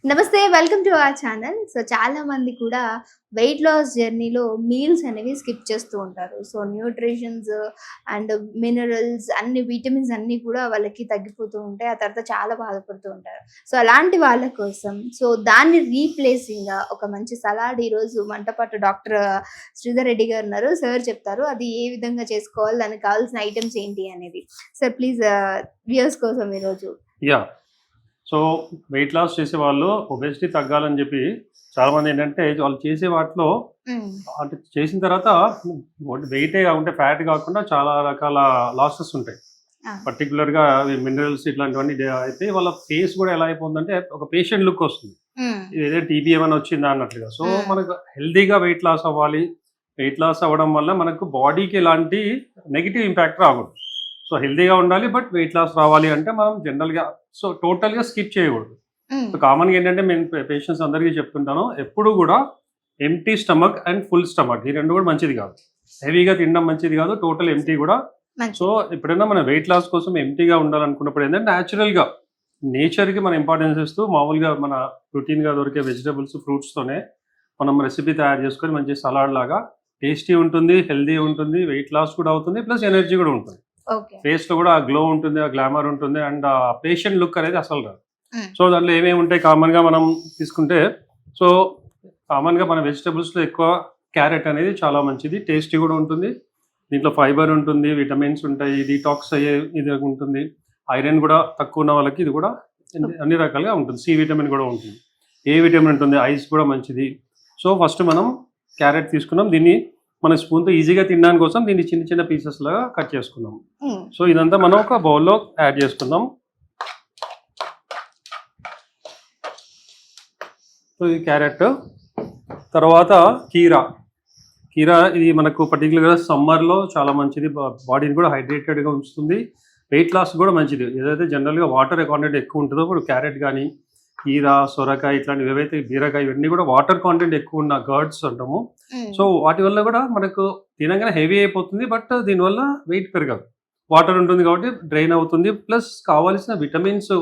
నమస్తే. Welcome to our channel. So చాలా మంది కూడా వెయిట్ లాస్ జర్నీలో మీల్స్ అనేవి స్కిప్ చేస్తూ ఉంటారు. సో న్యూట్రిషన్స్ అండ్ మినరల్స్ అన్ని విటమిన్స్ అన్నీ కూడా వాళ్ళకి తగ్గిపోతూ ఉంటాయి. ఆ తర్వాత చాలా బాధపడుతూ ఉంటారు. సో అలాంటి వాళ్ళ కోసం దాన్ని రీప్లేసింగ్‌గా ఒక మంచి సలాడ్ ఈరోజు మనతో పాటు డాక్టర్ శ్రీధర్ రెడ్డి గారు ఉన్నారు. సార్ చెప్తారు. అది ఏ విధంగా చేసుకోవాలి? దానికి కావాల్సిన ఐటెమ్స్ ఏంటి అనేది. సార్ ప్లీజ్ వ్యూయర్స్ కోసం ఈరోజు. యాహ్! సో వెయిట్ లాస్ చేసేవాళ్ళు ఒబెసిటీ తగ్గాలని చెప్పి చాలామంది ఏంటంటే వాళ్ళు చేసే వాటిలో హ్మ్. అంటే చేసిన తర్వాత వెయిటే ఉంటే ఫ్యాట్ కాకుండా చాలా రకాల లాసెస్ ఉంటాయి. ఆ! పర్టికులర్‌గా మినరల్స్ ఇట్లాంటివన్నీ అయితే వాళ్ళ ఫేస్ కూడా ఎలా అయిపోతుందంటే ఒక పేషెంట్ లుక్ వస్తుంది. హ్మ్. ఇదేదో టీబీ ఏమైనా వచ్చిందా అన్నట్లుగా. సో హ్మ్. మనకు హెల్తీగా వెయిట్ లాస్ అవ్వాలి. వెయిట్ లాస్ అవ్వడం వల్ల మనకు బాడీకి ఎలాంటి నెగెటివ్ ఇంపాక్ట్ రాకూడదు. సో హెల్తీగా ఉండాలి. బట్ వెయిట్ లాస్ రావాలి అంటే మనం జనరల్‌గా టోటల్‌గా స్కిప్ చేయకూడదు. హ్మ్. సో కామన్‌గా ఏంటంటే నేను పేషెంట్స్ అందరికీ చెప్తుంటాను. ఎప్పుడు కూడా empty stomach and full stomach ఈ 2 కూడా మంచిది కాదు. హెవీగా తినడం మంచిది కాదు. టోటల్ ఎంప్టీ కూడా. సో మంచిది. ఎప్పుడైనా మన వెయిట్ లాస్ కోసం ఎంప్టీగా ఉండాలనుకున్నప్పుడు ఏంటంటే న్యాచురల్‌గా నేచర్‌కి మనం ఇంపార్టెన్స్ ఇస్తూ మామూలుగా మన రొటీన్‌గా దొరికే వెజిటబుల్స్, ఫ్రూట్స్‌తోనే మనం రెసిపీ తయారు చేసుకొని మంచి సలాడ్ లాగా టేస్టీ ఉంటుంది, హెల్తీ ఉంటుంది, వెయిట్ లాస్ కూడా అవుతుంది, ప్లస్ ఎనర్జీ కూడా ఉంటుంది. ఓకే. ఫేస్‌లో కూడా ఆ గ్లో ఉంటుంది, ఆ గ్లామర్ ఉంటుంది అండ్ ఆ పేషెంట్ లుక్ అనేది అసలు రాదు. హ్మ్. సో దాంట్లో ఏమేమి ఉంటాయి కామన్‌గా మనం తీసుకుంటే సో కామన్‌గా మన వెజిటబుల్స్‌లో ఎక్కువ క్యారెట్ అనేది చాలా మంచిది. టేస్టీ కూడా ఉంటుంది. దీంట్లో ఫైబర్ ఉంటుంది, విటమిన్స్ ఉంటాయి, డీటాక్స్ అయ్యే ఇది ఉంటుంది. ఐరన్ కూడా తక్కువ ఉన్న వాళ్ళకి ఇది కూడా అన్ని రకాలుగా ఉంటుంది. సి విటమిన్ కూడా ఉంటుంది. ఏ విటమిన్ ఉంటుంది, ఐస్ కూడా మంచిది. సో ఫస్ట్ మనం క్యారెట్ తీసుకున్నాం. దీన్ని మన స్పూన్‌తో ఈజీగా తినడానికి కోసం దీన్ని చిన్న చిన్న పీసెస్ లాగా కట్ చేసుకున్నాం. హ్మ్. సో ఇదంతా మనం ఒక బౌల్‌లో యాడ్ చేసుకుందాం. సో ఇది క్యారెట్. తర్వాత కీరా. కీరా ఇది మనకు పర్టికులర్‌గా సమ్మర్‌లో చాలా మంచిది. బాడీని కూడా హైడ్రేటెడ్‌గా ఉంచుతుంది. వెయిట్ లాస్ కూడా మంచిది. ఏదైతే జనరల్‌గా వాటర్ కాంటెంట్ ఎక్కువ ఉంటుందో ఇప్పుడు క్యారెట్ కానీ, కీరా, సొరకాయ ఇట్లాంటివి ఏవైతే బీరకాయ ఇవన్నీ కూడా వాటర్ కాంటెంట్ ఎక్కువ ఉన్న కర్డ్స్ అంటాము. హ్మ్. సో వాటి వల్ల కూడా మనకు తినగానే హెవీ అయిపోతుంది. బట్ దీనివల్ల వెయిట్ పెరగదు. వాటర్ ఉంటుంది కాబట్టి డ్రైన్ అవుతుంది. ప్లస్ కావాల్సిన విటమిన్స్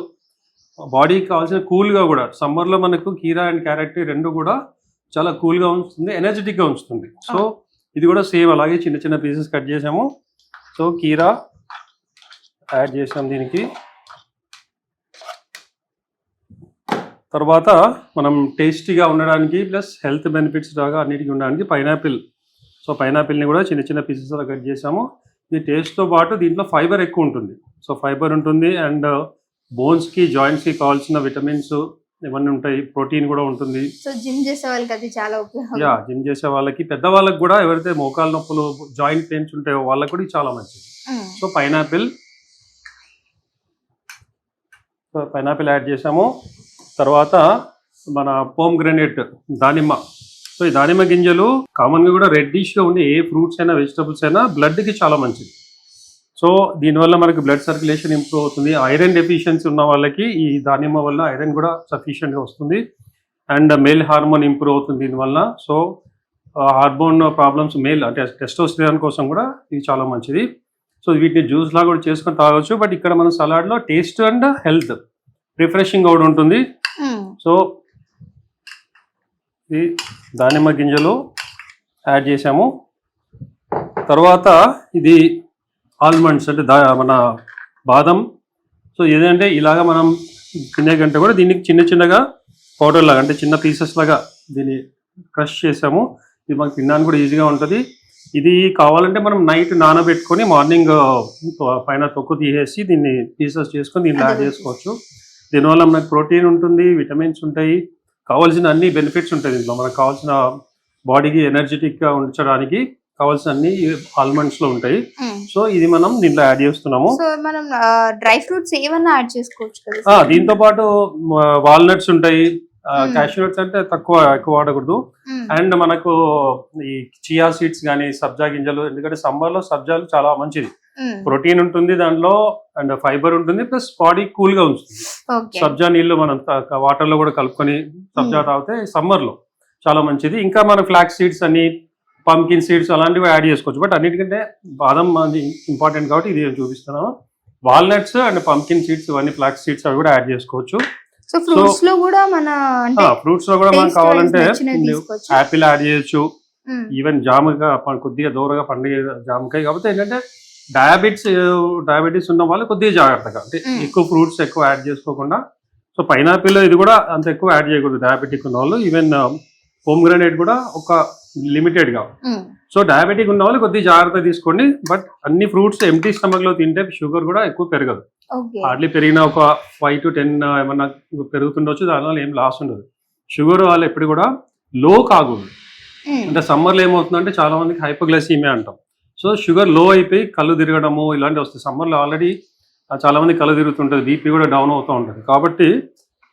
బాడీకి కావాల్సిన కూల్‌గా కూడా సమ్మర్‌లో మనకు కీరా అండ్ క్యారెట్ ఈ 2 కూడా చాలా కూల్‌గా ఉంచుతుంది. ఎనర్జిటిక్‌గా ఉంచుతుంది. సో ఇది కూడా సేమ్ అలాగే చిన్న చిన్న పీసెస్ కట్ చేసాము. సో కీరా యాడ్ చేసాం దీనికి. తర్వాత మనం టేస్టీగా ఉండడానికి ప్లస్ హెల్త్ బెనిఫిట్స్ లాగా అన్నిటికీ ఉండడానికి పైనాపిల్. సో పైనాపిల్ని కూడా చిన్న చిన్న పీసెస్ అలా కట్ చేసాము. ఇది టేస్ట్‌తో పాటు దీంట్లో ఫైబర్ ఎక్కువ ఉంటుంది. సో ఫైబర్ ఉంటుంది అండ్ బోన్స్‌కి, జాయింట్స్‌కి కావాల్సిన విటమిన్స్ ఇవన్నీ ఉంటాయి. ప్రోటీన్ కూడా ఉంటుంది. సో జిమ్ చేసే వాళ్ళకి అది చాలా ఉపయోగం. యాహ్! జిమ్ చేసే వాళ్ళకి, పెద్దవాళ్ళకి కూడా ఎవరైతే మోకాళ్ళ నొప్పులు, జాయింట్ పెయిన్స్ ఉంటాయో వాళ్ళకి కూడా ఇది చాలా మంచిది. హ్మ్. సో పైనాపిల్ యాడ్ చేసాము. తర్వాత మన పోమ్‌గ్రానేట్ దానిమ్మ. సో ఈ దానిమ్మ గింజలు కామన్‌గా కూడా రెడ్డిష్‌గా ఉండే ఏ ఫ్రూట్స్ అయినా, వెజిటబుల్స్ అయినా బ్లడ్‌కి చాలా మంచిది. సో దీనివల్ల మనకి బ్లడ్ సర్క్యులేషన్ ఇంప్రూవ్ అవుతుంది. ఐరన్ డెఫిషియన్సీ ఉన్న వాళ్ళకి ఈ దానిమ్మ వల్ల ఐరన్ కూడా సఫిషియెంట్‌గా వస్తుంది. అండ్ మేల్ హార్మోన్ ఇంప్రూవ్ అవుతుంది దీనివల్ల. సో హార్మోన్ ప్రాబ్లమ్స్ అంటే టెస్టోస్టెరాన్ కోసం కూడా ఇది చాలా మంచిది. సో వీటిని జ్యూస్ లాగా కూడా చేసుకొని తాగొచ్చు. బట్ ఇక్కడ మన సలాడ్‌లో టేస్ట్ అండ్ హెల్త్ రిఫ్రెషింగ్ కూడా ఉంటుంది. హ్మ్. సో ఈ దానిమ్మ గింజలు యాడ్ చేసాము. తర్వాత ఇది ఆల్మండ్స్ అంటే మన బాదం. సో ఏదంటే ఇలాగ మనం తినే కంటే కూడా దీనికి చిన్న చిన్నగా పౌడర్ లాగా అంటే చిన్న పీసెస్ లాగా దీన్ని క్రష్ చేసాము. ఇది మనకు తినడానికి కూడా ఈజీగా ఉంటుంది. ఇది కావాలంటే మనం నైట్ నానబెట్టుకొని మార్నింగ్ పైన తొక్కు తీసేసి దీన్ని పీసెస్ చేసుకొని దీన్ని యాడ్ చేసుకోవచ్చు. దీనివల్ల మనకు ప్రోటీన్ ఉంటుంది, విటమిన్స్ ఉంటాయి, కావాల్సిన అన్ని బెనిఫిట్స్ ఉంటాయి దీంట్లో. మనకు కావాల్సిన బాడీకి ఎనర్జెటిక్గా ఉంచడానికి కావాల్సిన అన్ని ఆల్మండ్స్లో ఉంటాయి. హ్మ్. సో ఇది మనం దీంట్లో యాడ్ చేస్తున్నాము. సో మనం డ్రై ఫ్రూట్స్ ఏవన్నా యాడ్ చేసుకోవచ్చు కదా సార్? దీంతో పాటు వాల్నట్స్ ఉంటాయి. హ్మ్. క్యాష్యూ నట్స్ అంటే ఎక్కువ వాడకూడదు. హ్మ్. అండ్ మనకు ఈ చియా సీడ్స్ కానీ, సబ్జా గింజలు, ఎందుకంటే సమ్మర్లో సబ్జాలు చాలా మంచిది. హ్మ్. ప్రోటీన్ ఉంటుంది దాంట్లో అండ్ ఫైబర్ ఉంటుంది ప్లస్ బాడీ కూల్గా ఉంచుతుంది. ఓకే. సబ్జా నీళ్ళు మనం వాటర్లో కూడా కలుపుకొని సబ్జా తాగితే సమ్మర్లో చాలా మంచిది. ఇంకా మన ఫ్లాక్స్ సీడ్స్ అని, పంకిన్ సీడ్స్ అలాంటివి యాడ్ చేసుకోవచ్చు. బట్ అన్నిటికంటే బాదం అది ఇంపార్టెంట్ కాబట్టి ఇది చూపిస్తున్నాను. వాల్నట్స్ అండ్ పంకిన్ సీడ్స్ ఇవన్నీ ఫ్లాక్స్ సీడ్స్ అవి కూడా యాడ్ చేసుకోవచ్చు. సో ఫ్రూట్స్ లో కూడా మన అంటే ఫ్రూట్స్ లో కూడా మనకు taste కావాలంటే wise నచ్చినవి తీసుకోవచ్చు. యాపిల్ యాడ్ చేయొచ్చు, మ్మ్. ఈవెన్ జామగా కొద్దిగా దూరంగా పండుగ జామకాయ. కాకపోతే ఏంటంటే డయాబెటీస్ ఉన్న వాళ్ళు కొద్దిగా జాగ్రత్తగా, అంటే ఎక్కువ ఫ్రూట్స్ ఎక్కువ యాడ్ చేసుకోకుండా. సో పైనాపిల్ ఇది కూడా అంత ఎక్కువ యాడ్ చేయకూడదు డయాబెటిక్ ఉన్న వాళ్ళు. ఈవెన్ పోమ్గ్రానైట్ కూడా ఒక లిమిటెడ్ గా. మ్మ్. సో డయాబెటిక్ ఉన్న వాళ్ళు కొద్దిగా జాగ్రత్త తీసుకోండి. బట్ అన్ని ఫ్రూట్స్ ఎంటీ స్టమక్ లో తింటే షుగర్ కూడా ఎక్కువ పెరగదు. ఓకే. హార్డ్లీ పెరిగిన ఒక 5 to 10 ఏమన్నా పెరుగుతుండొచ్చు, దానివల్ల ఏం లాస్ ఉండదు. షుగర్ వాళ్ళు ఎప్పుడు కూడా లో కాకూడదు. మ్మ్. అంటే సమ్మర్లో ఏమవుతుందంటే చాలా మందికి హైపోగ్లైసీమియా అంటాం. సో షుగర్ లో అయిపోయి కళ్ళు తిరగడము ఇలాంటివి వస్తాయి. సమ్మర్లో ఆల్రెడీ చాలా మంది కళ్ళు తిరుగుతుంటుంది, బీపీ కూడా డౌన్ అవుతూ ఉంటుంది. కాబట్టి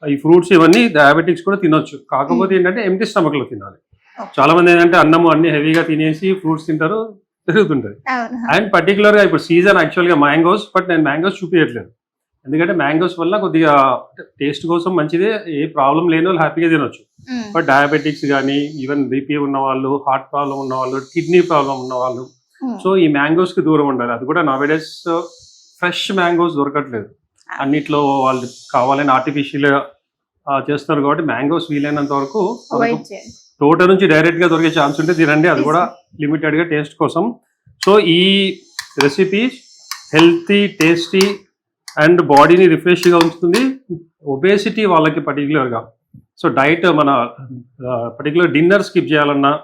ఈ ఫ్రూట్స్ ఇవన్నీ డయాబెటిక్స్ కూడా తినొచ్చు. కాకపోతే ఏంటంటే ఎంటీ స్టమక్ లో తినాలి. చాలా మంది ఏంటంటే అన్నము అన్ని హెవీగా తినేసి ఫ్రూట్స్ తింటారు, పెరుగుతుంటది. అవును. అండ్ పర్టికులర్ గా ఇప్పుడు సీజన్ యాక్చువల్గా మ్యాంగోస్, బట్ నేను మ్యాంగోస్ చూపించట్లేదు. ఎందుకంటే మ్యాంగోస్ వల్ల కొద్దిగా టేస్ట్ కోసం మంచిదే, ఏ ప్రాబ్లం లేని వాళ్ళు హ్యాపీగా తినొచ్చు. మ్మ్. బట్ డయాబెటిక్స్ కానీ, ఈవెన్ బీపీ ఉన్న వాళ్ళు, హార్ట్ ప్రాబ్లం ఉన్న వాళ్ళు, కిడ్నీ ప్రాబ్లం ఉన్న వాళ్ళు, మ్మ్. సో ఈ మ్యాంగోస్ కి దూరం ఉండాలి. అది కూడా నవేడేస్ ఫ్రెష్ మ్యాంగోస్ దొరకట్లేదు. అన్నిట్లో వాళ్ళు కావాలని ఆర్టిఫిషియల్ చేస్తున్నారు. కాబట్టి మ్యాంగోస్ వీలైనంత వరకు అవాయిడ్ చేయండి. తోట నుంచి డైరెక్ట్ గా దొరికే ఛాన్స్ ఉంటే తినండి, అది కూడా లిమిటెడ్ గా టేస్ట్ కోసం. సో ఈ రెసిపీ హెల్తీ, టేస్టీ అండ్ బాడీని రిఫ్రెష్ గా ఉంచుతుంది. ఒబేసిటీ వాళ్ళకి పర్టికులర్ గా, సో డైట్ మన పర్టికులర్ డిన్నర్ స్కిప్ చేయాలన్నా,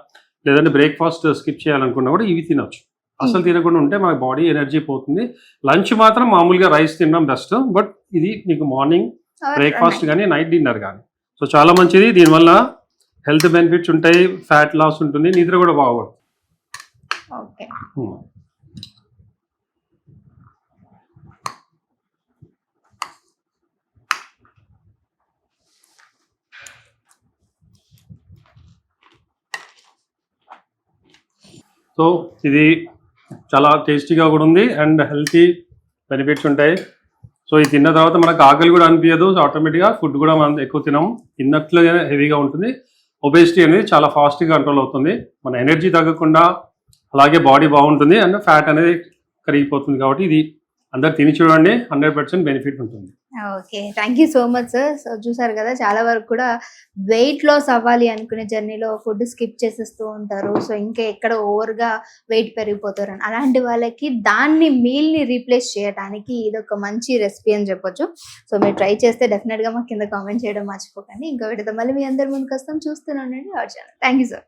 లేదంటే బ్రేక్ఫాస్ట్ స్కిప్ చేయాలనుకున్నా కూడా ఇవి తినొచ్చు. అసలు తినకుండా ఉంటే మన బాడీ ఎనర్జీ పోతుంది. లంచ్ మాత్రం మామూలుగా రైస్ తినడం బెస్ట్, బట్ ఇది మీకు మార్నింగ్ బ్రేక్ఫాస్ట్ కానీ నైట్ డిన్నర్ కానీ. సో చాలా మంచిది. దీనివల్ల హెల్త్ బెనిఫిట్స్ ఉంటాయి, ఫ్యాట్ లాస్ ఉంటుంది, నిద్ర కూడా బాగుపడుతుంది. ఓకే. సో ఇది చాలా టేస్టీగా కూడా ఉంది అండ్ హెల్తీ బెనిఫిట్స్ ఉంటాయి. సో ఇది తిన్న తర్వాత మనకు ఆకలి కూడా అనిపించదు. సో ఆటోమేటిక్గా ఫుడ్ కూడా మనం ఎక్కువ తినము, తిన్నట్లుగా హెవీగా ఉంటుంది. ఒబేసిటీ అనేది చాలా ఫాస్ట్గా కంట్రోల్ అవుతుంది. మన ఎనర్జీ తగ్గకుండా అలాగే బాడీ బాగుంటుంది అండ్ ఫ్యాట్ అనేది కరిగిపోతుంది. కాబట్టి ఇది అందరు తిని చూడండి, 100% బెనిఫిట్ ఉంటుంది. Okay, thank you so much sir. So చూసారు కదా, చాలా వరకు కూడా వెయిట్ లాస్ అవ్వాలి అనుకునే జర్నీలో ఫుడ్ స్కిప్ చేసేస్తూ ఉంటారు. సో ఇంకా ఎక్కడ ఓవర్గా వెయిట్ పెరిగిపోతారు అని, అలాంటి వాళ్ళకి దాన్ని మీల్ని రీప్లేస్ చేయడానికి ఇది ఒక మంచి రెసిపీ అని చెప్పొచ్చు. సో మీరు ట్రై చేస్తే డెఫినెట్గా మాకు కింద కామెంట్ చేయడం మర్చిపోకండి. ఇంకో వీటితో మళ్ళీ మీ అందరి ముందుకు వస్తాం. చూస్తూనే ఉండండి our channel. Thank you sir.